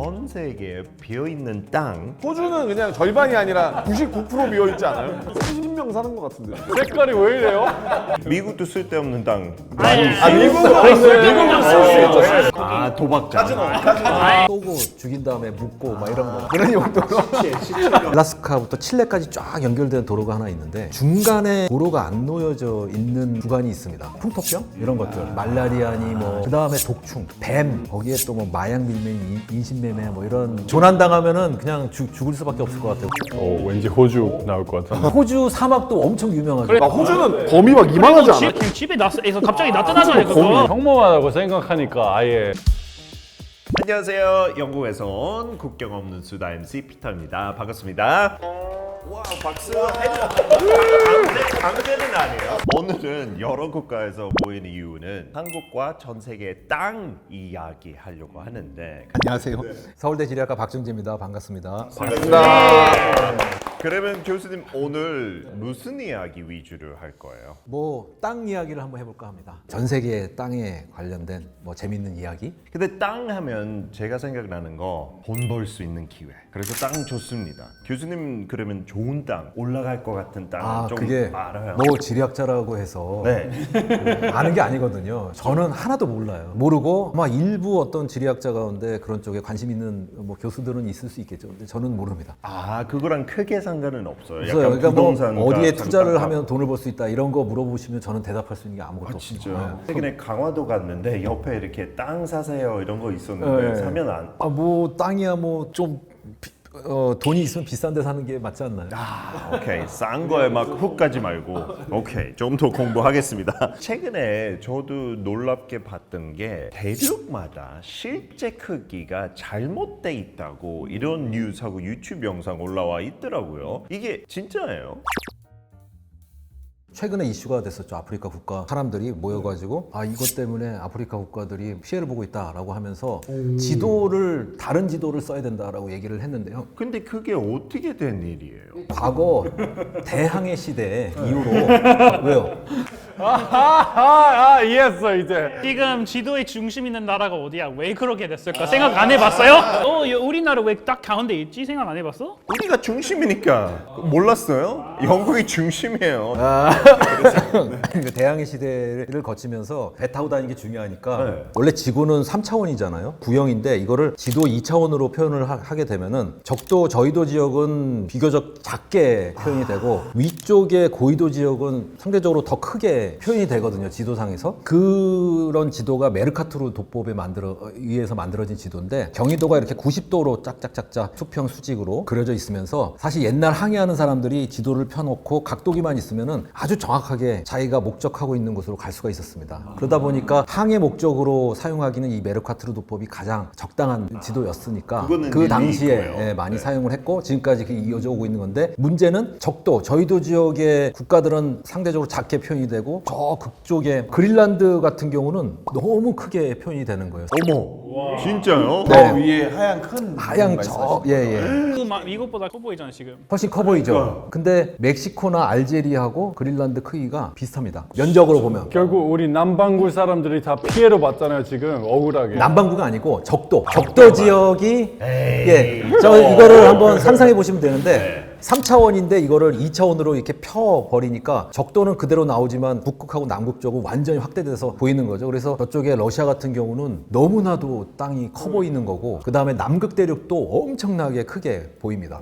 전 세계에 비어있는 땅. 호주는 그냥 절반이 아니라 99% 비어있지 않아요? 30명 사는 것 같은데. 색깔이 왜 이래요? 미국도 쓸데없는 땅. 미국은 쓸 수 있죠. 아, 도박장. 쏘고 죽인 다음에 묻고 막 이런 거 그런 용도로 알라스카부터 칠레까지 쫙 연결된 도로가 하나 있는데 중간에 도로가 안 놓여져 있는 구간이 있습니다. 풍토병 이런 것들 말라리아니 뭐 그다음에 독충 뱀 거기에 또 뭐 마약 밀매 인신매매 뭐 이런 조난당하면은 그냥 죽을 수밖에 없을 것 같아요. 왠지 호주 나올 것 같아. 호주 사막도 엄청 유명하죠. 호주는 범위 막 이만하지 않아? 그냥 집에 에서 갑자기 나타나잖아요 그거. 평범하다고 생각하니까 아예 안녕하세요. 영국에서 온 국경 없는 수다 MC 피터입니다. 반갑습니다. 와우, 박수. 강제는 아니에요. 오늘은 여러 국가에서 모인 이유는 한국과 전 세계의 땅 이야기 하려고 하는데, 안녕하세요. 서울대 지리학과 박준재입니다. 반갑습니다. 그러면 교수님 오늘 무슨 이야기 위주로 할 거예요? 뭐 땅 이야기를 한번 해볼까 합니다. 전 세계의 땅에 관련된 뭐 재밌는 이야기. 근데 땅 하면 제가 생각나는 거 돈 벌 수 있는 기회. 그래서 땅 좋습니다. 교수님 그러면 좋은 땅, 올라갈 것 같은 땅 좀 그게 알아요? 뭐 지리학자라고 해서 네. 아는 게 아니거든요. 저는 하나도 몰라요. 모르고 아마 일부 어떤 지리학자 가운데 그런 쪽에 관심 있는 뭐 교수들은 있을 수 있겠죠. 근데 저는 모릅니다. 아, 그거랑 크게 상관은 없어요. 없어요. 약간 그러니까 뭐 부동산과 어디에 투자를 상관과. 하면 돈을 벌 수 있다 이런 거 물어보시면 저는 대답할 수 있는 게 아무것도 아, 없어요. 진짜요? 최근에 강화도 갔는데 옆에 이렇게 땅 사세요 이런 거 있었는데 네. 사면 안... 뭐 땅이야 뭐 좀 돈이 있으면 비싼 데 사는 게 맞지 않나요? 오케이, 싼 거에 막 훅 가지 말고 오케이, 좀 더 공부하겠습니다. 최근에 저도 놀랍게 봤던 게 대륙마다 실제 크기가 잘못돼 있다고 이런 뉴스하고 유튜브 영상 올라와 있더라고요. 이게 진짜예요? 최근에 이슈가 됐었죠. 아프리카 국가 사람들이 모여가지고 이것 때문에 아프리카 국가들이 피해를 보고 있다라고 하면서 지도를 다른 지도를 써야 된다라고 얘기를 했는데요. 근데 그게 어떻게 된 일이에요? 과거 대항해 시대 이후로 왜요? 이해했어 이제. 지금 지도의 중심 있는 나라가 어디야? 왜 그렇게 됐을까? 생각 안 해봤어요? 우리나라 왜 딱 가운데 있지? 생각 안 해봤어? 우리가 중심이니까. 몰랐어요? 영국이 중심이에요. 그 대항해 시대를 거치면서 배 타고 다니는 게 중요하니까 네. 원래 지구는 3차원이잖아요. 구형인데 이거를 지도 2차원으로 표현을 하게 되면은 적도 저위도 지역은 비교적 작게 표현이 되고 위쪽의 고위도 지역은 상대적으로 더 크게 표현이 되거든요. 지도상에서. 그런 지도가 메르카토르 도법에 의해서 만들어진 지도인데 경의도가 이렇게 90도로 짝짝짝짝 수평 수직으로 그려져 있으면서 사실 옛날 항해하는 사람들이 지도를 펴놓고 각도기만 있으면은 아주 정확하게 자기가 목적하고 있는 곳으로 갈 수가 있었습니다. 그러다 보니까 항해 목적으로 사용하기는 이 메르카토르 도법이 가장 적당한 지도였으니까 그거는 그 당시에 의미있고요. 많이 사용을 했고 지금까지 그게 이어져 오고 있는 건데 문제는 적도, 저위도 지역의 국가들은 상대적으로 작게 표현이 되고 저 극쪽에 그린란드 같은 경우는 너무 크게 표현이 되는 거예요. 어머, 진짜요? 저 위에 하얀 큰 하양 말씀하시는 예예. 미국보다 커 보이잖아 지금. 훨씬 커 보이죠. 근데 멕시코나 알제리하고 그린란드 크기가 비슷합니다. 면적으로 보면. 결국 우리 남반구 사람들이 다 피해를 봤잖아요 지금 억울하게. 남반구가 아니고 적도 지역이 저 이거를 한번 상상해 보시면 되는데 3차원인데 이거를 2차원으로 이렇게 펴 버리니까 적도는 그대로 나오지만 북극하고 남극 쪽은 완전히 확대돼서 보이는 거죠. 그래서 저쪽에 러시아 같은 경우는 너무나도 땅이 커 보이는 거고 그 다음에 남극 대륙도 엄청나게 크게 보입니다.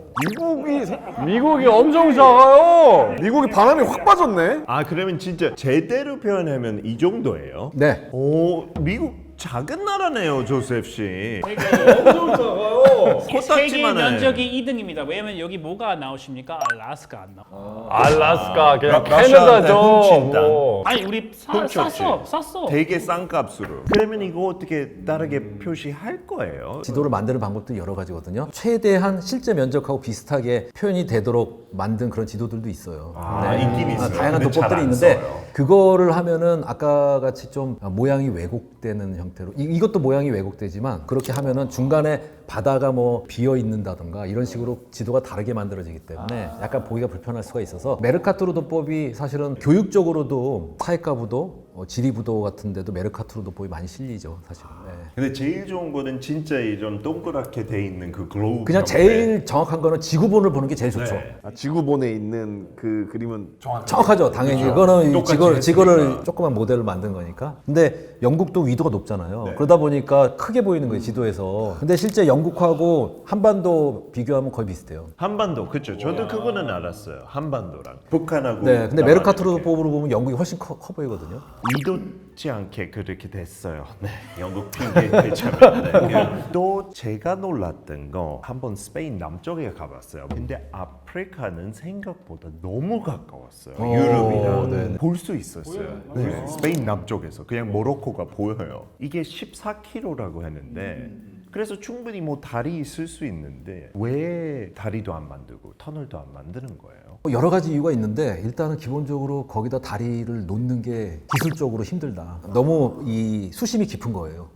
미국이 엄청 작아요. 미국이 바람이 확 빠졌네. 아, 그러면 진짜 제대로 표현하면 이 정도예요? 네. 오, 미국 작은 나라네요, 조셉 씨. 엄청 작아요. 세계 코딱지만 해. 면적이 2등입니다. 왜냐면 여기 뭐가 나오십니까? 알라스카 안 나와. 알라스카 그냥 러시아한테 캐나다죠. 훔친 땅. 뭐. 아니 우리 훔쳤지. 쌌어. 되게 싼 값으로. 그러면 이거 어떻게 다르게 표시할 거예요? 지도를 만드는 방법도 여러 가지거든요. 최대한 실제 면적하고 비슷하게 표현이 되도록 만든 그런 지도들도 있어요. 있긴 있어요. 다양한 근데 도법들이 잘안 있는데 써요. 그거를 하면은 아까 같이 좀 모양이 왜곡되는 형태로 이것도 모양이 왜곡되지만 그렇게 하면은 중간에 바다가 뭐 비어 있는다던가 이런 식으로 지도가 다르게 만들어지기 때문에 약간 보기가 불편할 수가 있어서 메르카토르도법이 사실은 교육적으로도 사회과부도 지리부도 같은 데도 메르카토르도법이 많이 실리죠, 사실은. 네. 근데 제일 좋은 거는 진짜 이런 동그랗게 돼 있는 그 글로브. 그냥 형태. 제일 정확한 거는 지구본을 보는 게 제일 좋죠. 네. 지구본에 있는 그 그림은 정확하죠. 당연히 이거는 지구를 조그만 모델로 만든 거니까. 근데 영국도 위도가 높잖아요. 네. 그러다 보니까 크게 보이는 거예요, 지도에서. 근데 실제 영국하고 한반도 비교하면 거의 비슷해요. 한반도 그렇죠. 저도 그거는 알았어요. 한반도랑 북한하고. 네, 근데 남한 메르카토르도법으로 보면 영국이 훨씬 커 보이거든요. 의도치 않게 그렇게 됐어요. 네, 영국 핑계대처럼. 네. 또 제가 놀랐던 거 한번 스페인 남쪽에 가봤어요. 근데 아프리카는 생각보다 너무 가까웠어요. 유럽이랑 볼 수 있었어요. 네. 스페인 남쪽에서 그냥 모로코가 보여요. 이게 14km라고 했는데. 그래서 충분히 뭐 다리 있을 수 있는데 왜 다리도 안 만들고 터널도 안 만드는 거예요? 여러 가지 이유가 있는데 일단은 기본적으로 거기다 다리를 놓는 게 기술적으로 힘들다. 너무 이 수심이 깊은 거예요.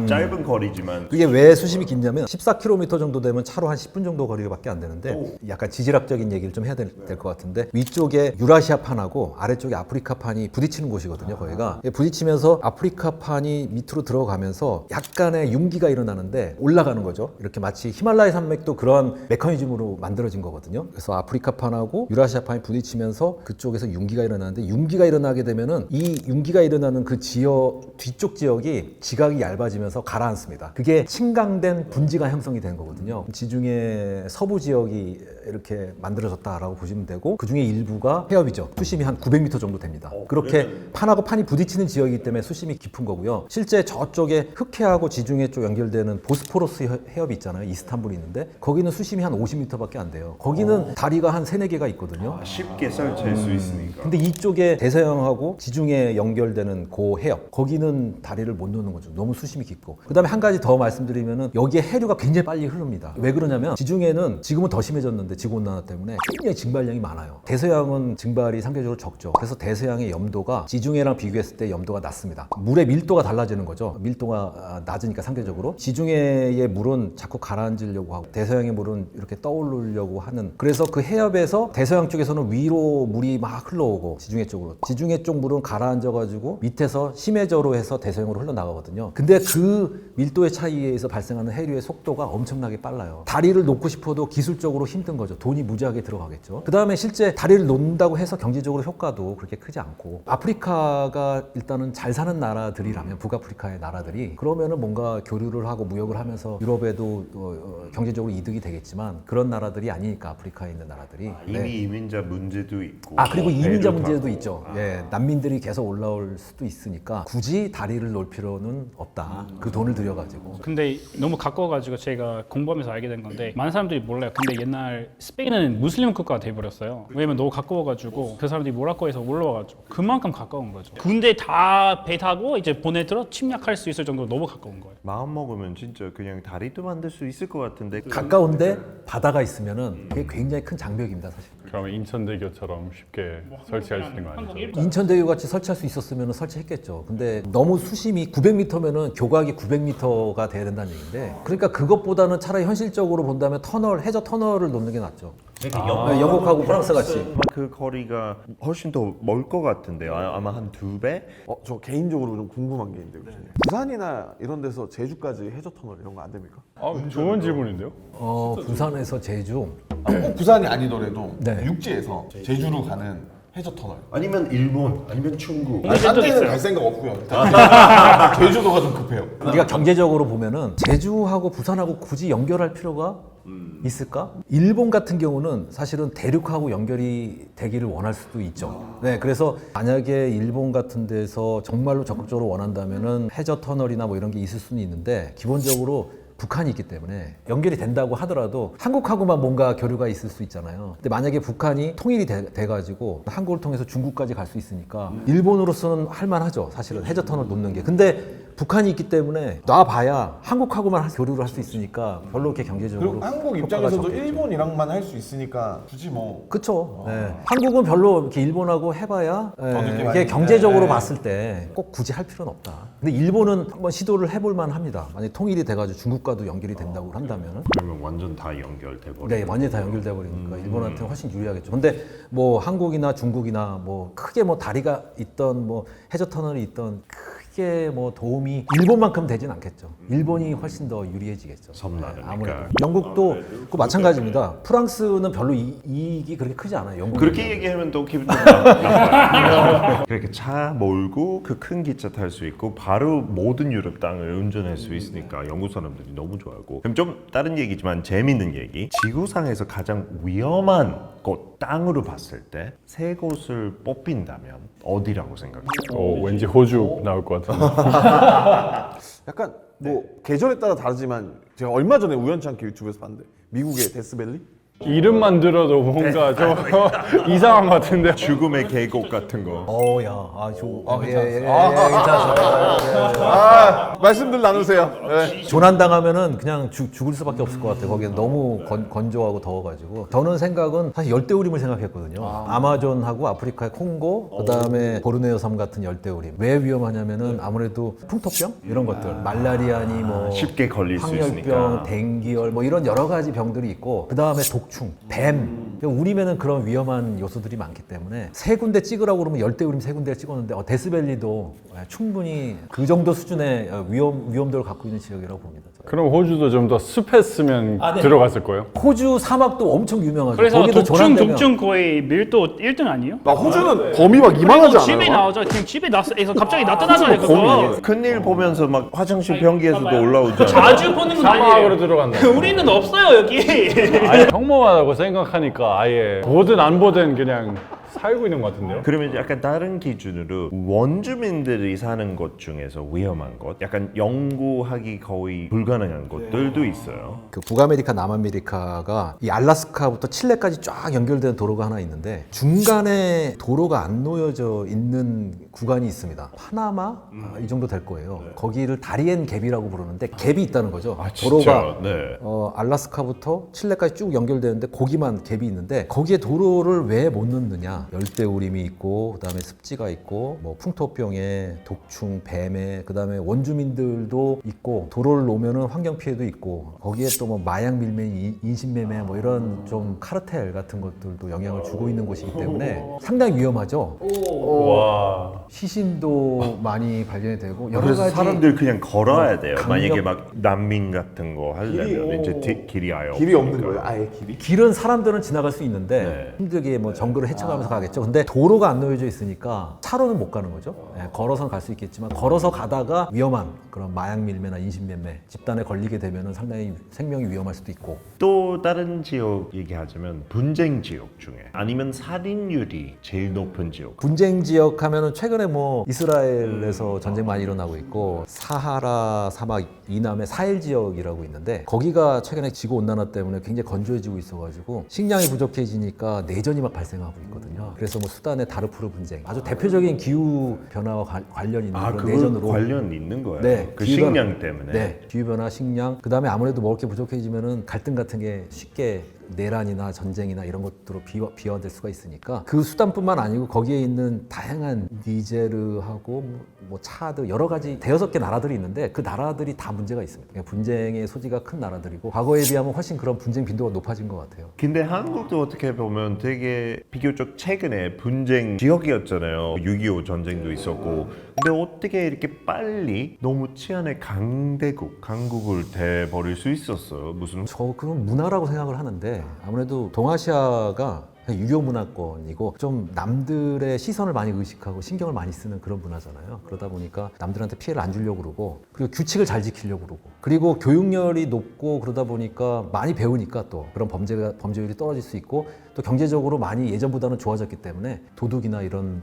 짧은 거리지만 그게 왜 수심이 깊냐면 14km 정도 되면 차로 한 10분 정도 거리밖에 안 되는데 약간 지질학적인 얘기를 좀 해야 될 것 같은데 위쪽에 유라시아판하고 아래쪽에 아프리카판이 부딪히는 곳이거든요. 거기가 부딪히면서 아프리카판이 밑으로 들어가면서 약간의 융기가 일어나는데 올라가는 거죠. 이렇게 마치 히말라야 산맥도 그런 메커니즘으로 만들어진 거거든요. 그래서 아프리카판하고 유라시아판이 부딪히면서 그쪽에서 융기가 일어나는데 융기가 일어나게 되면은 이 융기가 일어나는 그 지역 뒤쪽 지역이 지각이 얇아지면서 가라앉습니다. 그게 침강된 분지가 형성이 된 거거든요. 지중해 서부 지역이 이렇게 만들어졌다라고 보시면 되고 그 중에 일부가 해협이죠. 수심이 한 900m 정도 됩니다. 그렇게 판하고 판이 부딪히는 지역이기 때문에 수심이 깊은 거고요. 실제 저쪽에 흑해하고 지중해 쪽 연결되는 보스포러스 해협이 있잖아요. 이스탄불이 있는데 거기는 수심이 한 50m밖에 안 돼요. 거기는 다리가 한 3-4개가 있거든요. 쉽게 설치할 수 있으니까. 근데 이쪽에 대서양하고 지중해 연결되는 그 해협 거기는 다리를 못 놓는 거죠. 너무 수심이 깊고. 그다음에 한 가지 더 말씀드리면은 여기에 해류가 굉장히 빨리 흐릅니다. 왜 그러냐면 지중해는 지금은 더 심해졌는데 지구온난화 때문에 굉장히 증발량이 많아요. 대서양은 증발이 상대적으로 적죠. 그래서 대서양의 염도가 지중해랑 비교했을 때 염도가 낮습니다. 물의 밀도가 달라지는 거죠. 밀도가 낮으니까 상대적으로 지중해의 물은 자꾸 가라앉으려고 하고 대서양의 물은 이렇게 떠오르려고 하는. 그래서 그 해협에서 대서양 쪽에서는 위로 물이 막 흘러오고 지중해 쪽으로 지중해 쪽 물은 가라앉아가지고 밑에서 심해저로 해서 대서양으로 흘러나가거든요. 근데 그 밀도의 차이에 의해서 발생하는 해류의 속도가 엄청나게 빨라요. 다리를 놓고 싶어도 기술적으로 힘든 거죠. 돈이 무지하게 들어가겠죠. 그 다음에 실제 다리를 놓는다고 해서 경제적으로 효과도 그렇게 크지 않고 아프리카가 일단은 잘 사는 나라들이라면 북아프리카의 나라들이 그러면은 뭔가 교류를 하고 무역을 하면서 유럽에도 경제적으로 이득이 되겠지만 그런 나라들이 아니니까 아프리카에 있는 나라들이 이미 이민자 문제도 있고. 그리고 이민자 배도 문제도 타고. 있죠. 예, 난민들이 계속 올라올 수도 있으니까 굳이 다리를 놓을 필요는 없다. 그 돈을 들여가지고. 근데 너무 가까워가지고 제가 공부하면서 알게 된 건데 많은 사람들이 몰라요. 근데 옛날 스페인은 무슬림 국가가 돼버렸어요. 왜냐면 너무 가까워가지고 그 사람들이 모로코에서 올라와가지고 그만큼 가까운 거죠. 군대 다 배 타고 이제 보내들어 침략할 수 있을 정도로 너무 가까운 거예요. 마음 먹으면 진짜 그냥 다리도 만들 수 있을 것 같은데. 가까운데 바다가 있으면은 그게 굉장히 큰 장벽입니다, 사실. 그러면 인천대교처럼 쉽게 설치할 수 있는 거 아니죠? 인천대교 같이 설치할 수 있었으면 설치했겠죠. 근데 너무 수심이 900m면은 교각이 900m가 돼야 된다는 얘기인데, 그러니까 그것보다는 차라리 현실적으로 본다면 터널, 해저 터널을 놓는 게 낫죠. 영국하고 프랑스 같이. 그 거리가 훨씬 더 멀 것 같은데요. 아마 한 2배? 저 개인적으로 좀 궁금한 게 있는데 교수님. 부산이나 이런 데서 제주까지 해저 터널 이런 거 안 됩니까? 좋은 질문인데요? 부산에서 제주. 꼭 부산이 아니더라도 네. 육지에서 제주로 가는 해저 터널. 아니면 일본, 아니면 중국. 딴 데는 갈 생각 없고요. 제주도가 좀 급해요. 우리가 경제적으로 보면은 제주하고 부산하고 굳이 연결할 필요가 있을까? 일본 같은 경우는 사실은 대륙하고 연결이 되기를 원할 수도 있죠. 네, 그래서 만약에 일본 같은 데서 정말로 적극적으로 원한다면은 해저 터널이나 뭐 이런 게 있을 수는 있는데 기본적으로 북한이 있기 때문에 연결이 된다고 하더라도 한국하고만 뭔가 교류가 있을 수 있잖아요. 근데 만약에 북한이 통일이 돼가지고 한국을 통해서 중국까지 갈 수 있으니까 일본으로서는 할만하죠. 사실은 해저 터널 놓는 게. 근데 북한이 있기 때문에 놔봐야 한국하고만 교류를 할 수 있으니까 별로 그렇게 경제적으로 그리고 한국 효과가 입장에서도 적겠죠. 일본이랑만 할 수 있으니까 굳이 뭐 그렇죠. 한국은 별로 이렇게 일본하고 해봐야 느낌 이게 많이- 경제적으로 네. 봤을 때 꼭 굳이 할 필요는 없다. 근데 일본은 한번 시도를 해볼 만합니다. 만약 통일이 돼가지고 중국과도 연결이 된다고 한다면은. 그러면 완전 다 연결돼 버려. 네, 완전히 다 연결돼 버리니까 일본한테 훨씬 유리하겠죠. 근데 뭐 한국이나 중국이나 뭐 크게 뭐 다리가 있던 뭐 해저 터널이 있던 크게 뭐 도움이 일본만큼 되진 않겠죠. 일본이 훨씬 더 유리해지겠죠. 섬나라니까. 아무래도 영국도 그 마찬가지입니다. 프랑스는 별로 이익이 그렇게 크지 않아요. 영국 그렇게 얘기하면 또 기분 좀 나빠요. 그렇게 차 몰고 그 큰 기차 탈 수 있고 바로 모든 유럽 땅을 운전할 수 있으니까 영국 사람들이 너무 좋아하고. 그럼 좀 다른 얘기지만 재밌는 얘기. 지구상에서 가장 위험한 곳 땅으로 봤을 때 세 곳을 뽑힌다면 어디라고 생각해요? 왠지 호주 나올 것 같은데. 약간 뭐 계절에 따라 다르지만 제가 얼마 전에 우연찮게 유튜브에서 봤는데 미국의 데스밸리? 이름만 들어도 뭔가 좀 이상한 것 같은데. 죽음의 계곡 같은 거. 어야, 괜찮았어. 말씀들 나누세요. 네. 조난 당하면은 그냥 죽을 수밖에 없을 것 같아요. 거기는 너무 건조하고 더워가지고. 저는 생각은 사실 열대우림을 생각했거든요. 아마존하고 아프리카의 콩고, 그다음에 보르네오 섬 같은 열대우림. 왜 위험하냐면은 아무래도 풍토병 이런 것들, 말라리아니 뭐 쉽게 걸릴 수 황열병, 있으니까. 댕기열 뭐 이런 여러 가지 병들이 있고, 그다음에 독충, 뱀. 우림에는 그런 위험한 요소들이 많기 때문에 세 군데 찍으라고 그러면 열대우림 세 군데 찍었는데 데스밸리도 충분히 그 정도 수준의 위험도를 갖고 있는 지역이라고 봅니다. 저는. 그럼 호주도 좀 더 습했으면 네. 들어갔을 거예요? 호주 사막도 엄청 유명하죠. 그래서 거기도 조난되면 독중 거의 밀도 1등 아니에요? 나 호주는 범위 막 이만하지 집에 않아요? 나오죠. 그냥 집에 나서 갑자기 나타나잖아요. 그거. 큰일 보면서 막 화장실 변기에서도 올라오잖아. 자주 보는 건 사막으로 아니에요. 들어간다. 우리는 없어요 여기. 아예 평범하다고 생각하니까 아예 보든 안 보든 그냥 살고 있는 것 같은데요? 그러면 약간 다른 기준으로 원주민들이 사는 곳 중에서 위험한 곳, 약간 연구하기 거의 불가능한 곳들도 있어요. 그 북아메리카, 남아메리카가 이 알라스카부터 칠레까지 쫙 연결되는 도로가 하나 있는데 중간에 도로가 안 놓여져 있는 구간이 있습니다. 파나마 이 정도 될 거예요. 거기를 다리엔 갭이라고 부르는데 갭이 있다는 거죠. 도로가 네. 알라스카부터 칠레까지 쭉 연결되는데 거기만 갭이 있는데 거기에 도로를 왜 못 넣느냐? 열대우림이 있고 그다음에 습지가 있고 뭐 풍토병에 독충, 뱀에 그다음에 원주민들도 있고 도로를 놓으면은 환경 피해도 있고 거기에 또 뭐 마약 밀매, 인신매매 뭐 이런 좀 카르텔 같은 것들도 영향을 주고 있는 곳이기 때문에 상당히 위험하죠. 와. 시신도 많이 발견이 되고 여러 그래서 가지 사람들 그냥 걸어야 돼요. 강력- 만약에 막 난민 같은 거 하려면 이제 길이 아예 길이 없는 없으니까. 거예요. 아예 길이. 길은 사람들은 지나갈 수 있는데 네. 힘들게 뭐 정글을 헤쳐가면서 가겠죠. 근데 도로가 안 놓여져 있으니까 차로는 못 가는 거죠. 걸어서는 갈 수 있겠지만 걸어서 가다가 위험한 그런 마약 밀매나 인신매매 집단에 걸리게 되면은 상당히 생명이 위험할 수도 있고. 또 다른 지역 얘기하자면 분쟁 지역 중에 아니면 살인율이 제일 높은 지역. 분쟁 지역 하면은 최근에 뭐 이스라엘에서 전쟁 많이 일어나고 있고 사하라 사막 이남의 사헬 지역이라고 있는데 거기가 최근에 지구 온난화 때문에 굉장히 건조해지고 있어가지고 식량이 부족해지니까 내전이 막 발생하고 있거든요. 그래서 뭐 수단의 다르푸르 분쟁 아주 대표적인 기후 변화와 관련 있는 그런 그거 내전으로 관련 있는 거예요. 네, 그 기후변화- 식량 때문에. 네, 기후변화, 식량, 그 다음에 아무래도 먹을 게 부족해지면은 갈등 같은 게 쉽게 내란이나 전쟁이나 이런 것들로 비화될 수가 있으니까 그 수단뿐만 아니고 거기에 있는 다양한 니제르하고 뭐 차드 여러 가지 대여섯 개 나라들이 있는데 그 나라들이 다 문제가 있습니다. 그러니까 분쟁의 소지가 큰 나라들이고 과거에 비하면 훨씬 그런 분쟁 빈도가 높아진 것 같아요. 근데 한국도 어떻게 보면 되게 비교적 최근에 분쟁 지역이었잖아요. 6.25 전쟁도 있었고. 근데 어떻게 이렇게 빨리 너무 치안의 강국을 돼버릴 수 있었어요? 무슨 저 그건 문화라고 생각을 하는데 아무래도 동아시아가 유교 문화권이고 좀 남들의 시선을 많이 의식하고 신경을 많이 쓰는 그런 문화잖아요. 그러다 보니까 남들한테 피해를 안 주려고 그러고 그리고 규칙을 잘 지키려고 그러고 그리고 교육열이 높고 그러다 보니까 많이 배우니까 또 그런 범죄율이 떨어질 수 있고 또 경제적으로 많이 예전보다는 좋아졌기 때문에 도둑이나 이런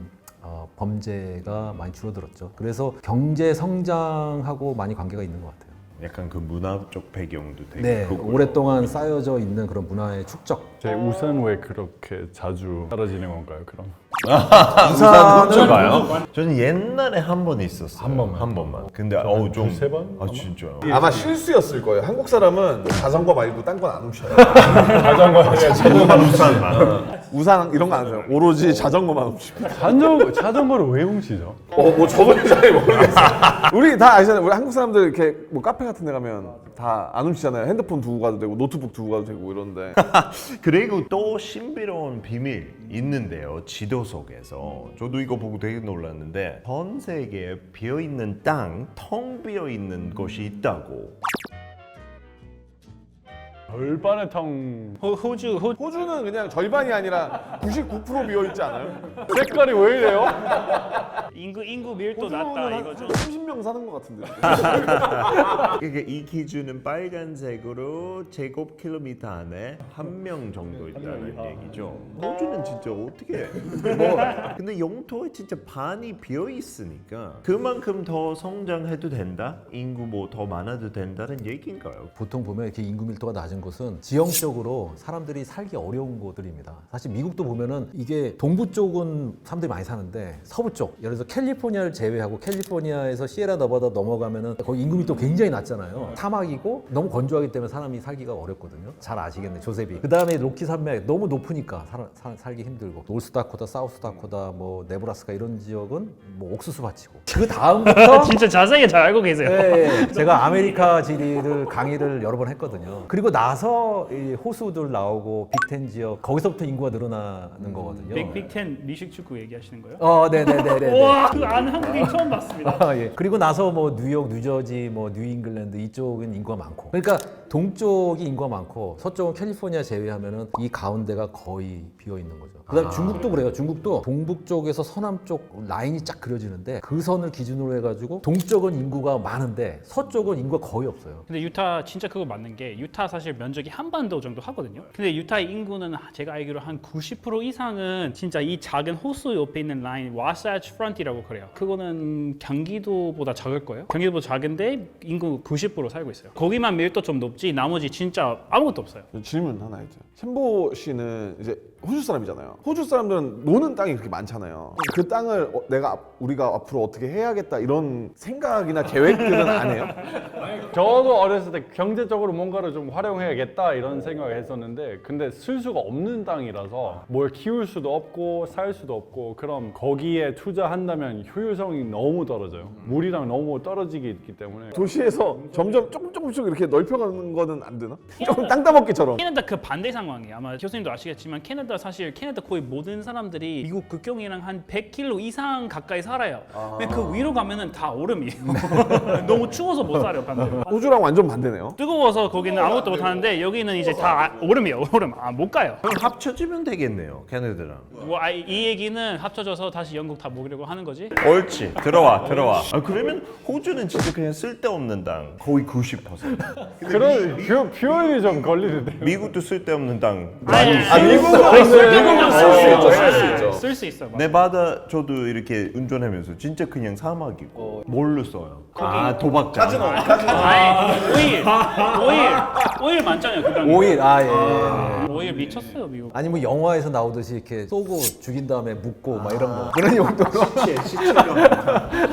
범죄가 많이 줄어들었죠. 그래서 경제 성장하고 많이 관계가 있는 것 같아요. 약간 그 문화적 배경도 되게 네, 크고요. 오랫동안 쌓여져 있는 그런 문화의 축적. 제 우산 왜 그렇게 자주 떨어지는 건가요, 그럼? 우산 가요? 저는 옛날에 한 번 있었어요. 한 번만. 근데 좀 두세 번? 아 진짜요? 아마 실수였을 거예요. 한국 사람은 자전거 말고 딴 건 안 훔쳐요. 자전거 우산만. 우산 이런 거 안 써요. 오로지 자전거만 훔칩니다. 자전거를 왜 훔치죠? 뭐 저도 잘 모르겠어요. 우리 다 아시잖아요. 우리 한국 사람들 이렇게 뭐 카페 같은 데 가면 다 안 훔치잖아요. 핸드폰 두고 가도 되고 노트북 두고 가도 되고 이런데. 그리고 또 신비로운 비밀 있는데요. 지도 속에서 저도 이거 보고 되게 놀랐는데 전 세계에 비어 있는 땅, 텅 비어 있는 곳이 있다고. 절반의 탕 호주는 그냥 절반이 아니라 99% 비어 있지 않아요? 색깔이 왜 이래요? 인구 밀도 낮다 이거죠. 30명 사는 것 같은데. 그러니까 이 기준은 빨간색으로 제곱킬로미터 안에 한 명 정도 있다는 얘기죠. 호주는 진짜 어떻게 근데 영토에 진짜 반이 비어 있으니까 그만큼 더 성장해도 된다? 인구 뭐 더 많아도 된다는 얘기인가요? 보통 보면 이렇게 인구 밀도가 낮은 곳은 지형적으로 사람들이 살기 어려운 곳들입니다. 사실 미국도 보면은 이게 동부 쪽은 사람들이 많이 사는데 서부 쪽, 예를 들어서 캘리포니아를 제외하고 캘리포니아에서 시에라 너바다 넘어가면은 거기 인구 밀도 굉장히 낮잖아요. 사막이고 너무 건조하기 때문에 사람이 살기가 어렵거든요. 잘 아시겠네, 조셉이. 그 다음에 로키 산맥 너무 높으니까 살기 힘들고 노스다코타, 사우스다코타, 뭐 네브라스카 이런 지역은 뭐 옥수수 밭이고. 그 다음부터 진짜 자세히 잘 알고 계세요. 네, 제가 아메리카 지리를 강의를 여러 번 했거든요. 그리고 나서 이 호수들 나오고 빅텐 지역 거기서부터 인구가 늘어나는 거거든요. 빅텐 미식 축구 얘기하시는 거예요? 네네네네. 와, 그 아는 한국인 처음 봤습니다. 예. 그리고 나서 뭐 뉴욕, 뉴저지, 뭐 뉴잉글랜드 이쪽은 인구가 많고. 그러니까 동쪽이 인구가 많고 서쪽은 캘리포니아 제외하면은 이 가운데가 거의 비어 있는 거죠. 그다음 중국도 그래요. 중국도 동북 쪽에서 서남 쪽 라인이 쫙 그려지는데 그 선을 기준으로 해가지고 동쪽은 인구가 많은데 서쪽은 인구가 거의 없어요. 근데 유타 진짜 그거 맞는 게 유타 사실 면적이 한반도 정도 하거든요. 근데 유타의 인구는 제가 알기로 한 90% 이상은 진짜 이 작은 호수 옆에 있는 라인 와사치 프런티라고 그래요. 그거는 경기도보다 작을 거예요. 경기도보다 작은데 인구 90% 살고 있어요. 거기만 밀도 좀 높지 나머지 진짜 아무것도 없어요. 질문 하나 있죠. 챔보 씨는 이제 호주 사람이잖아요. 호주 사람들은 노는 땅이 그렇게 많잖아요. 그 땅을 우리가 앞으로 어떻게 해야겠다 이런 생각이나 계획들은 안 해요? 저도 어렸을 때 경제적으로 뭔가를 좀 활용해야겠다 이런 생각을 했었는데 근데 쓸 수가 없는 땅이라서 뭘 키울 수도 없고 살 수도 없고 그럼 거기에 투자한다면 효율성이 너무 떨어져요. 물이랑 너무 떨어지기 있기 때문에 도시에서 점점 조금씩 이렇게 넓혀가는 거는 안 되나? 조금 땅 따먹기처럼. 캐나다 그 반대 상황이에요. 아마 교수님도 아시겠지만 캐나다 거의 모든 사람들이 미국 국경이랑 한 100km 이상 가까이 살아요. 근데 그 위로 가면은 다 얼음이에요. 너무 추워서 못 살아요, 반대로. 호주랑 완전 반대네요. 뜨거워서 거기는 아무것도 못 하는데 여기는 이제 다 얼음이에요. 얼음. 못 가요. 그럼 합쳐지면 되겠네요. 캐나다랑. 이 얘기는 합쳐져서 다시 영국 다 먹으려고 하는 거지? 옳지. 들어와. 그러면 호주는 진짜 그냥 쓸데없는 땅 거의 90%. 그런 표현이 좀 걸리는데 미국도 쓸데없는 땅. 쓸 수 있어. 네바다 저도 이렇게 운전하면서 진짜 그냥 사막이고 뭘로 써요? 도박장. 오일 많잖아요. 그 땅에. 오일, 오일 미쳤어요, 미국. 아니 뭐 영화에서 나오듯이 이렇게 쏘고 죽인 다음에 묻고 막 이런 거 그런 용도로.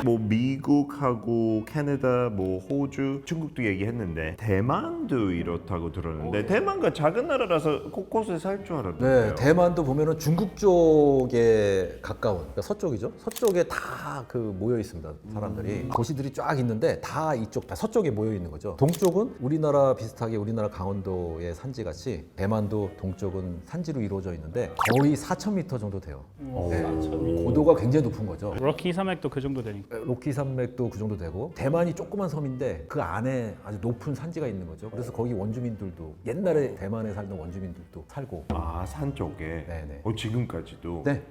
뭐 미국하고 캐나다, 뭐 호주, 중국도 얘기했는데 대만도 이렇다고 들었는데 대만과 작은 나라라서 곳곳에 살 줄 알았는데. 네, 대만도 보면은 중국 쪽에 가까운, 그러니까 서쪽이죠. 서쪽에 다 그 모여 있습니다. 사람들이 도시들이 쫙 있는데 다 이쪽 다 서쪽에 모여 있는 거죠. 동쪽은 우리나라 비슷하게 우리나라 강원도의 산지 같이 대만도 동쪽은 산지로 이루어져 있는데 거의 4,000m 정도 돼요. 네. 고도가 굉장히 높은 거죠. 로키 산맥도 그 정도 되니까. 로키 산맥도 그 정도 되고 대만이 조그만 섬인데 그 안에 아주 높은 산지가 있는 거죠. 그래서 거기 원주민들도 옛날에 대만에 살던 원주민들도 살고. 산 쪽에. 네네. 지금까지도. 네.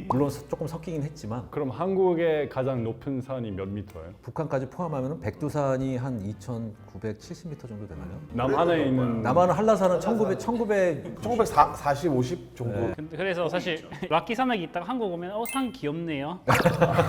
물론 조금 섞이긴 했지만 그럼 한국의 가장 높은 산이 몇 미터예요? 북한까지 포함하면 백두산이 한 2,970m 정도 되나요? 남한에 있는 남한은 한라산은 1940, 50 정도. 그래서 사실 락키 산맥이 있다가 한국 오면 산 귀엽네요.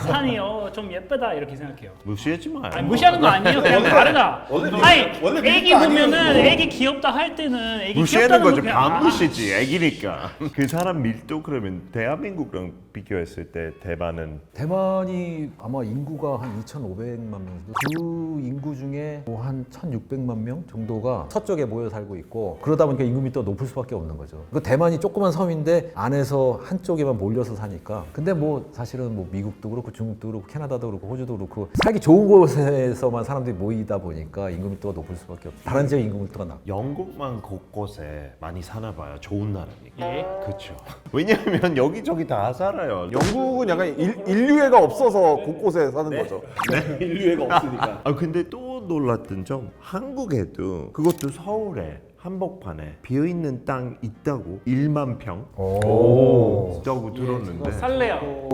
산이 좀 예쁘다 이렇게 생각해요. 무시하지 마요. 아니, 무시하는 거 아니에요. 그냥 다르다. 아니 애기 보면은 애기 귀엽다 할 때는 애기 무시하는 귀엽다는 거죠. 거 그냥 반무시지 애기니까. 그 사람 밀도 그러면 대한민국랑 비교했을 때 대만은 대만이 아마 인구가 한 2,500만 명 정도. 그 인구 중에 뭐 한 1,600만 명 정도가 서쪽에 모여 살고 있고 그러다 보니까 임금 밀도가 높을 수밖에 없는 거죠. 그 대만이 조그만 섬인데 안에서 한쪽에만 몰려서 사니까. 근데 뭐 사실은 뭐 미국도 그렇고 중국도 그렇고 캐나다도 그렇고 호주도 그렇고 살기 좋은 곳에서만 사람들이 모이다 보니까 임금 밀도가 높을 수밖에 없죠. 다른 지역 임금 밀도가 낮고. 영국만 곳곳에 많이 사나 봐요. 좋은 나라니까. 예. 그렇죠. 왜냐하면 여기저기 다 살아요. 영국은 약간 인류애가 없어서 곳곳에 사는 거죠. 인류애가 없으니까. 아 근데 또 놀랐던 점 한국에도 그것도 서울에 한복판에 비어있는 땅 있다고 1만 평 있다고 들었는데 살래요.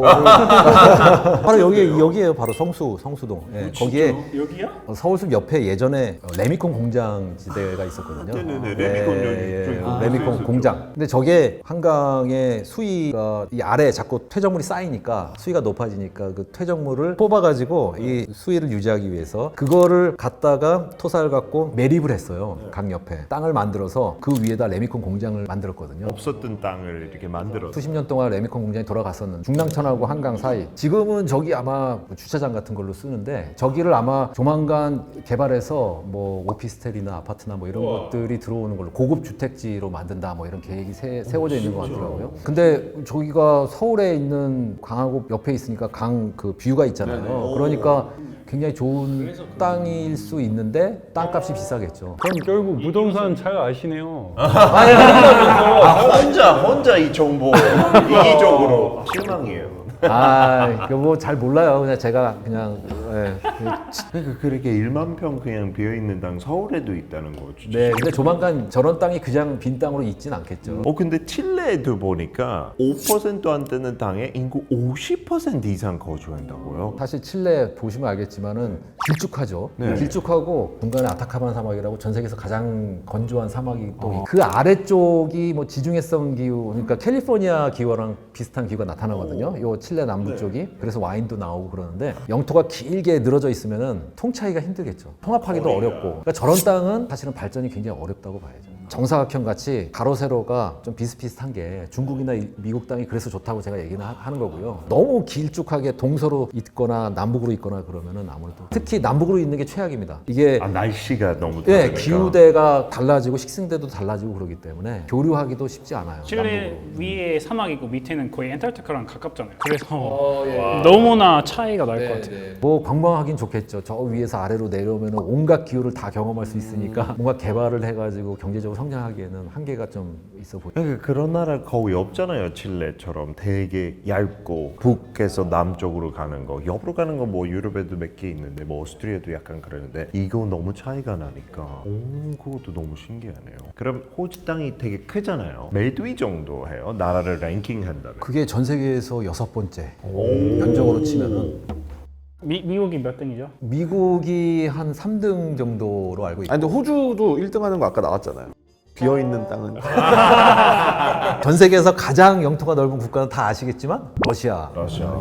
바로 여기에요. 바로 성수동. 예, 거기에 여기야? 서울숲 옆에 예전에 레미콘 공장 지대가 있었거든요. 네네네, 레미콘 여기 레미콘 공장. 근데 저게 한강의 수위가 이 아래에 자꾸 퇴적물이 쌓이니까 수위가 높아지니까 그 퇴적물을 뽑아가지고 이 수위를 유지하기 위해서 그거를 갖다가 토사를 갖고 매립을 했어요. 강 옆에 땅을 만들어서 그 위에다 레미콘 공장을 만들었거든요. 없었던 땅을 이렇게 만들어. 수십 년 동안 레미콘 공장이 돌아갔었는 중랑천하고 한강 사이. 지금은 저기 아마 주차장 같은 걸로 쓰는데 저기를 아마 조만간 개발해서 뭐 오피스텔이나 아파트나 뭐 이런 것들이 들어오는 걸로 고급 주택지로 만든다 뭐 이런 계획이 세워져 있는 것 같더라고요. 근데 저기가 서울에 있는 강하고 옆에 있으니까 강 그 뷰가 있잖아요. 그러니까 굉장히 좋은 땅일 수 있는데 땅값이 비싸겠죠. 그럼 결국 부동산 잘 아시네요. 혼자 이 정보 이기적으로 실망이에요. 뭐 잘 몰라요. 그냥 제가 그냥 그러니까 그렇게 1만 평 그냥 비어 있는 땅 서울에도 있다는 거죠. 네. 근데 조만간 저런 땅이 그냥 빈 땅으로 있진 않겠죠. 근데 칠레에도 보니까 5% 안 되는 땅에 인구 50% 이상 거주한다고요. 사실 칠레 보시면 알겠지만은 길쭉하죠. 길쭉하고 중간에 아타카만 사막이라고 전 세계에서 가장 건조한 사막이 또 그 아래쪽이 뭐 지중해성 기후, 그러니까 캘리포니아 기후랑 비슷한 기후가 나타나거든요. 요 칠레 남부 쪽이. 그래서 와인도 나오고 그러는데 영토가 길게 늘어져 있으면은 통치하기가 힘들겠죠. 통합하기도 어렵고. 그러니까 저런 땅은 사실은 발전이 굉장히 어렵다고 봐야죠. 정사각형 같이 가로 세로가 좀 비슷비슷한 게 중국이나 미국 땅이 그래서 좋다고 제가 얘기는 하는 거고요. 너무 길쭉하게 동서로 있거나 남북으로 있거나 그러면은 아무래도 특히 남북으로 있는 게 최악입니다. 이게 날씨가 너무 예, 다르니까. 기후대가 달라지고 식생대도 달라지고 그러기 때문에 교류하기도 쉽지 않아요. 칠레 위에 사막이고 밑에는 거의 엔타르크티카랑 가깝잖아요. 그래서 너무나 차이가 날 것 같아요. 뭐 관광하긴 좋겠죠. 저 위에서 아래로 내려오면 온갖 기후를 다 경험할 수 있으니까 뭔가 개발을 해가지고 경제적으로 성장하기에는 한계가 좀 있어 보여요. 그러니까 그런 나라 거의 없잖아요. 칠레처럼 되게 얇고 북에서 남쪽으로 가는 거, 옆으로 가는 거 뭐 유럽에도 몇 개 있는데 뭐 오스트리아도 약간 그러는데 이거 너무 차이가 나니까 그것도 너무 신기하네요. 그럼 호주 땅이 되게 크잖아요. 몇 위 정도 해요? 나라를 랭킹한다면? 그게 전 세계에서 6번째 면적으로 치면은 미국이 몇 등이죠? 미국이 한 3등 정도로 알고 있고 아니 근데 호주도 1등 하는 거 아까 나왔잖아요. 비어 있는 땅은 전 세계에서 가장 영토가 넓은 국가는 다 아시겠지만 러시아.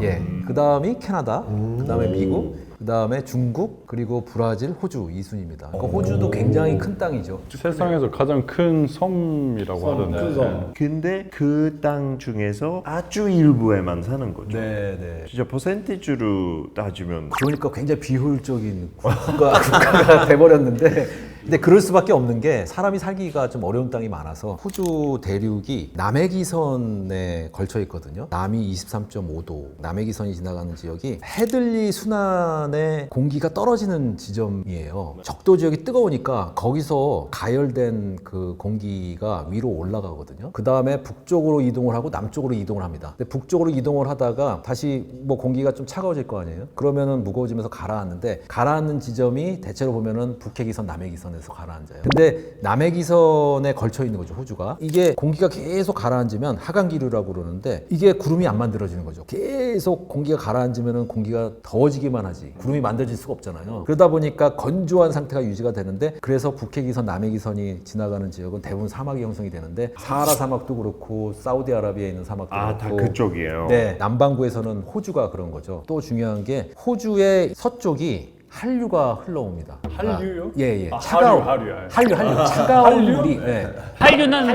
예. 그다음이 캐나다, 그다음에 미국, 그다음에 중국, 그리고 브라질, 호주 이 순입니다. 그러니까 호주도 굉장히 큰 땅이죠. 세상에서 가장 큰 섬이라고 하던데. 근데 그 땅 중에서 아주 일부에만 사는 거죠. 네. 진짜 퍼센티지로 따지면 그러니까 굉장히 비효율적인 국가가 돼버렸는데 근데 그럴 수밖에 없는 게 사람이 살기가 좀 어려운 땅이 많아서 호주 대륙이 남해기선에 걸쳐 있거든요. 남이 23.5도 남해기선이 지나가는 지역이 해들리 순환의 공기가 떨어지는 지점이에요. 적도 지역이 뜨거우니까 거기서 가열된 그 공기가 위로 올라가거든요. 그 다음에 북쪽으로 이동을 하고 남쪽으로 이동을 합니다. 근데 북쪽으로 이동을 하다가 다시 뭐 공기가 좀 차가워질 거 아니에요. 그러면은 무거워지면서 가라앉는데 가라앉는 지점이 대체로 보면은 북해기선 남해기선에서 가라앉아요. 근데 남해기선에 걸쳐 있는 거죠, 호주가. 이게 공기가 계속 가라앉으면 하강기류라고 그러는데 이게 구름이 안 만들어지는 거죠. 계속 공기가 가라앉으면 공기가 더워지기만 하지 구름이 만들어질 수가 없잖아요. 그러다 보니까 건조한 상태가 유지가 되는데 그래서 북해기선 남해기선이 지나가는 지역은 대부분 사막이 형성이 되는데 사하라 사막도 그렇고 사우디아라비아에 있는 사막도 다 그렇고 그쪽이에요. 네, 남반구에서는 호주가 그런 거죠. 또 중요한 게 호주의 서쪽이 한류가 흘러옵니다. 한류요? 예, 예. 아, 차가운 한류. 차가운 물이. 예. 한류는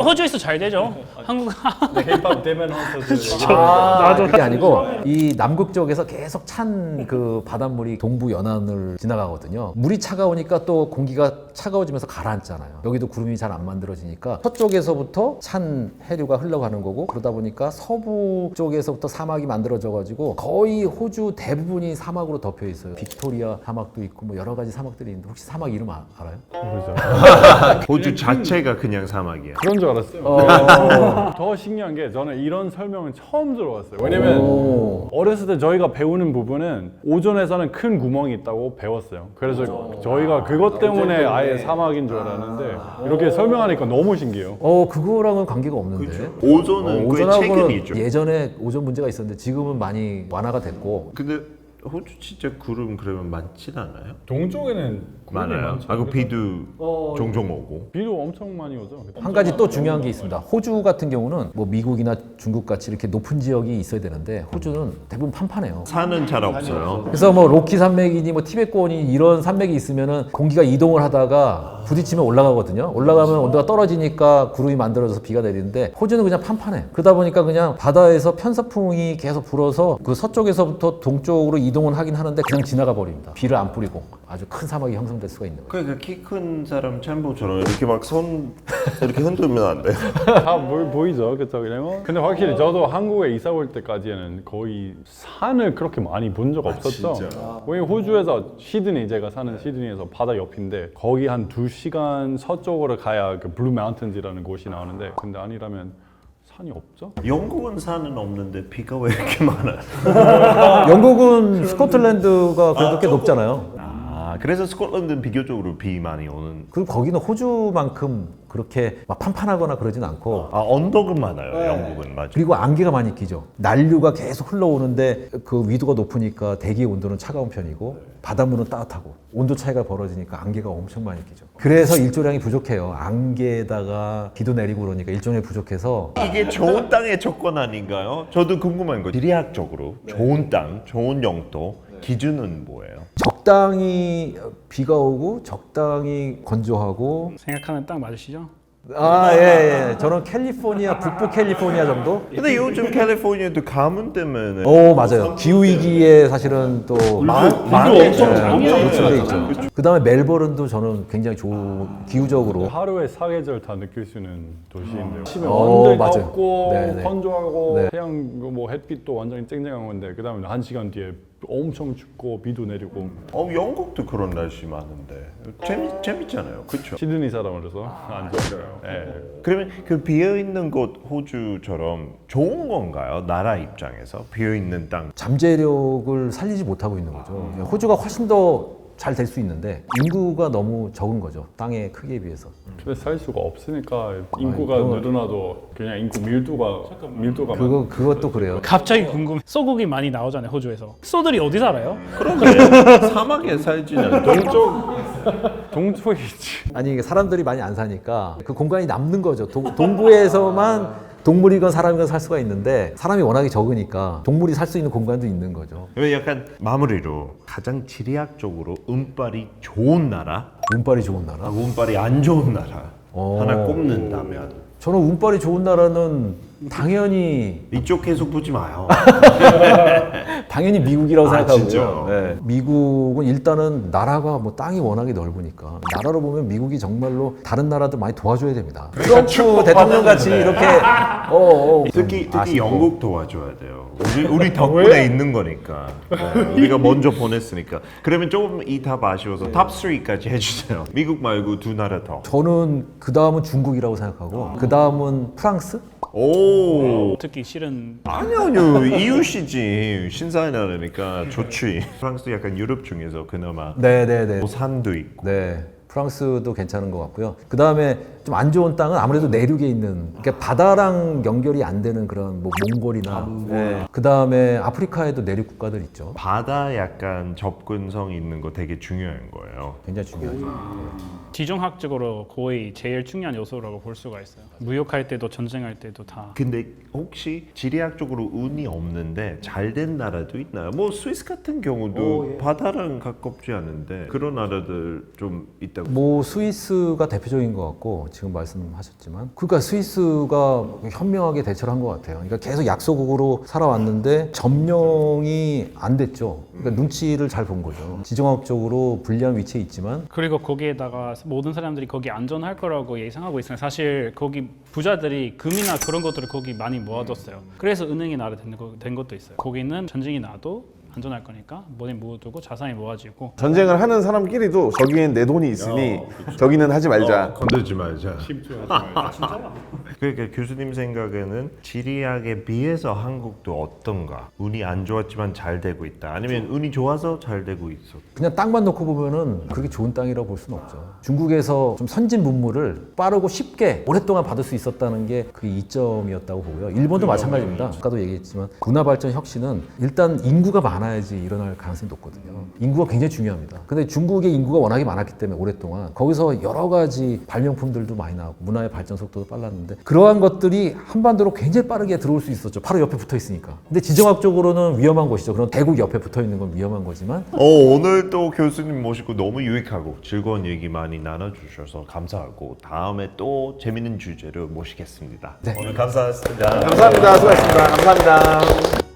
호주에서 잘 되죠. 한국 K-pop 대면 콘서트. 나도 그게 아니고 이 남극 쪽에서 계속 찬 그 바닷물이 동부 연안을 지나가거든요. 물이 차가우니까 또 공기가 차가워지면서 가라앉잖아요. 여기도 구름이 잘 안 만들어지니까 서쪽에서부터 찬 해류가 흘러가는 거고, 그러다 보니까 서부 쪽에서부터 사막이 만들어져 가지고 거의 호주 대부분이 사막으로 덮여 있어요. 빅토리아 사막도 있고 뭐 여러 가지 사막들이 있는데, 혹시 사막 이름 알아요? 모르죠. 호주 자체가 그냥 사막이야. 그런 줄 알았어요. 더 신기한 게 저는 이런 설명은 처음 들어봤어요. 왜냐면 어렸을 때 저희가 배우는 부분은 오존에서는 큰 구멍이 있다고 배웠어요. 그래서 저희가 그것 때문에 아예 사막인 줄 알았는데 이렇게 설명하니까 너무 신기해요. 그거랑은 관계가 없는데. 오존은 꽤 오존하고는 최근이죠. 예전에 오존 문제가 있었는데 지금은 많이 완화가 됐고. 근데 호주 진짜 구름 그러면 많진 않아요? 동쪽에는 구름이 많아요. 많죠. 아, 그 비도 종종 오고. 비도 엄청 많이 오죠. 한 가지 또 중요한 게 있습니다. 호주 같은 경우는 뭐 미국이나 중국 같이 이렇게 높은 지역이 있어야 되는데, 호주는 대부분 판판해요. 산은 잘 없어요. 그래서 뭐 로키 산맥이니 뭐 티베트권이 이런 산맥이 있으면은 공기가 이동을 하다가 부딪히면 올라가거든요. 올라가면 온도가 떨어지니까 구름이 만들어져서 비가 내리는데, 호주는 그냥 판판해. 그러다 보니까 그냥 바다에서 편서풍이 계속 불어서 그 서쪽에서부터 동쪽으로 이동은 하긴 하는데 그냥 지나가 버립니다. 비를 안 뿌리고 아주 큰 사막이 형성될 수가 있는 거예요. 그러니까 키 큰 사람 챔버처럼 이렇게 막 손 이렇게 흔들면 안 돼요. 다 보이죠, 그쵸? 그냥. 근데 확실히 저도 한국에 이사 올 때까지는 거의 산을 그렇게 많이 본 적 없었죠. 왜냐면 호주에서 시드니, 제가 사는 시드니에서 바다 옆인데 거기 한 2시간 서쪽으로 가야 그 블루 마운틴즈라는 곳이 나오는데, 근데 아니라면 산이 없죠? 영국은 산은 없는데 비가 왜 이렇게 많아요? 영국은 스코틀랜드가 그래도 꽤 높잖아요. 그래서 스코틀랜드는 비교적으로 비 많이 오는. 그리고 거기는 호주만큼 그렇게 막 판판하거나 그러진 않고, 언덕은 많아요. 영국은 맞아. 그리고 안개가 많이 끼죠. 난류가 계속 흘러오는데 그 위도가 높으니까 대기의 온도는 차가운 편이고 바닷물은 따뜻하고, 온도 차이가 벌어지니까 안개가 엄청 많이 끼죠. 그래서 일조량이 부족해요. 안개에다가 비도 내리고 그러니까 일조량이 부족해서. 이게 좋은 땅의 조건 아닌가요? 저도 궁금한 거. 지리학적으로 좋은 땅, 좋은 영도 기준은 뭐예요? 적당히 비가 오고 적당히 건조하고. 생각하는 딱 맞으시죠? 예. 저는 캘리포니아, 북부 캘리포니아 정도? 근데 요즘 캘리포니아도 가뭄 때문에 맞아요. 기후위기에 사실은 또 노출돼 있죠. 그 다음에 멜버른도 저는 굉장히 좋은, 기후적으로. 하루에 사계절 다 느낄 수 있는 도시인데요. 아침에 완전히 맞아요. 덥고 네네. 건조하고 네. 태양 뭐 햇빛도 완전히 쨍쨍한 건데, 그 다음에 1시간 뒤에 엄청 춥고 비도 내리고. 영국도 그런 날씨 많은데 재밌잖아요. 그렇죠? 시드니 사람으로서 안 좋아요. 예. 그러면 그 비어 있는 곳 호주처럼 좋은 건가요? 나라 입장에서 비어 있는 땅. 잠재력을 살리지 못하고 있는 거죠. 호주가 훨씬 더 잘 될 수 있는데 인구가 너무 적은 거죠. 땅의 크기에 비해서. 근데 살 수가 없으니까 인구가 늘어나도 그냥 인구 밀도가 그것도 그래요. 갑자기 궁금해. 소고기 많이 나오잖아요, 호주에서. 소들이 어디 살아요? 그런데 사막에 살지는 동쪽에 있지. 아니, 이게 사람들이 많이 안 사니까 그 공간이 남는 거죠. 동부에서만 동물이건 사람이건 살 수가 있는데, 사람이 워낙에 적으니까 동물이 살 수 있는 공간도 있는 거죠. 약간 마무리로 가장 지리학적으로 운빨이 좋은 나라, 운빨이 좋은 나라. 운빨이 안 좋은 나라 하나 꼽는다면 저는 운빨이 좋은 나라는 당연히 이쪽 계속 보지 마요. 미국이라고 생각하고요. 진짜요? 네. 미국은 일단은 나라가 뭐 땅이 워낙에 넓으니까, 나라로 보면 미국이 정말로 다른 나라들 많이 도와줘야 됩니다. 트럼프 대통령 같이 이렇게 특히 아쉽고. 영국 도와줘야 돼요. 우리 덕분에 있는 거니까. 우리가 먼저 보냈으니까. 그러면 조금 이 답 아쉬워서 탑 3까지 해주세요. 미국 말고 두 나라 더. 저는 그 다음은 중국이라고 생각하고, 그 다음은 프랑스? 오. 듣기 싫은. 아니요. 이웃이지. 신사의 나라니까 좋지. 프랑스 약간 유럽 중에서 그나마 네네네. 산도 있고. 네. 프랑스도 괜찮은 것 같고요. 그 다음에 좀 안 좋은 땅은 아무래도 내륙에 있는 그러니까 바다랑 연결이 안 되는 그런 뭐 몽골이나 네. 그 다음에 아프리카에도 내륙 국가들 있죠. 바다 약간 접근성 있는 거 되게 중요한 거예요. 굉장히 중요하죠. 지정학적으로 거의 제일 중요한 요소라고 볼 수가 있어요. 무역할 때도 전쟁할 때도 다. 근데 혹시 지리학적으로 운이 없는데 잘 된 나라도 있나요? 뭐 스위스 같은 경우도 바다랑 가깝지 않은데 그런 나라들 좀 있다고. 뭐 스위스가 대표적인 것 같고 지금 말씀하셨지만 그러니까 스위스가 현명하게 대처를 한 것 같아요. 그러니까 계속 약소국으로 살아왔는데 점령이 안 됐죠. 그러니까 눈치를 잘 본 거죠. 지정학적으로 불리한 위치에 있지만 그리고 거기에다가 모든 사람들이 거기 안전할 거라고 예상하고 있어요. 사실 거기 부자들이 금이나 그런 것들을 거기 많이 모아뒀어요. 그래서 은행이 나라 된 것도 있어요. 거기는 전쟁이 나도 안전할 거니까 뭐니 모아두고 자산이 모아지고. 전쟁을 하는 사람끼리도 저기엔 내 돈이 있으니 저기는 하지 말자. 건들지 말자. 그러니까 교수님 생각에는 지리학에 비해서 한국도 어떤가? 운이 안 좋았지만 잘 되고 있다. 아니면 운이 좋아서 잘 되고 있어. 그냥 땅만 놓고 보면은 그렇게 좋은 땅이라고 볼 수는 없죠. 중국에서 좀 선진 문물을 빠르고 쉽게 오랫동안 받을 수 있었다는 게 그 이점이었다고 보고요. 일본도 마찬가지입니다. 아까도 얘기했지만 문화 발전 혁신은 일단 인구가 많아야지 일어날 가능성이 높거든요. 인구가 굉장히 중요합니다. 근데 중국의 인구가 워낙에 많았기 때문에 오랫동안 거기서 여러 가지 발명품들도 많이 나오고 문화의 발전 속도도 빨랐는데 그러한 것들이 한반도로 굉장히 빠르게 들어올 수 있었죠. 바로 옆에 붙어 있으니까. 근데 지정학적으로는 위험한 곳이죠. 그런 대국 옆에 붙어 있는 건 위험한 거지만 오늘 또 교수님 모시고 너무 유익하고 즐거운 얘기 많이 나눠주셔서 감사하고 다음에 또 재밌는 주제로 모시겠습니다. 네. 오늘 감사했습니다. 감사합니다. 수고하셨습니다. 감사합니다.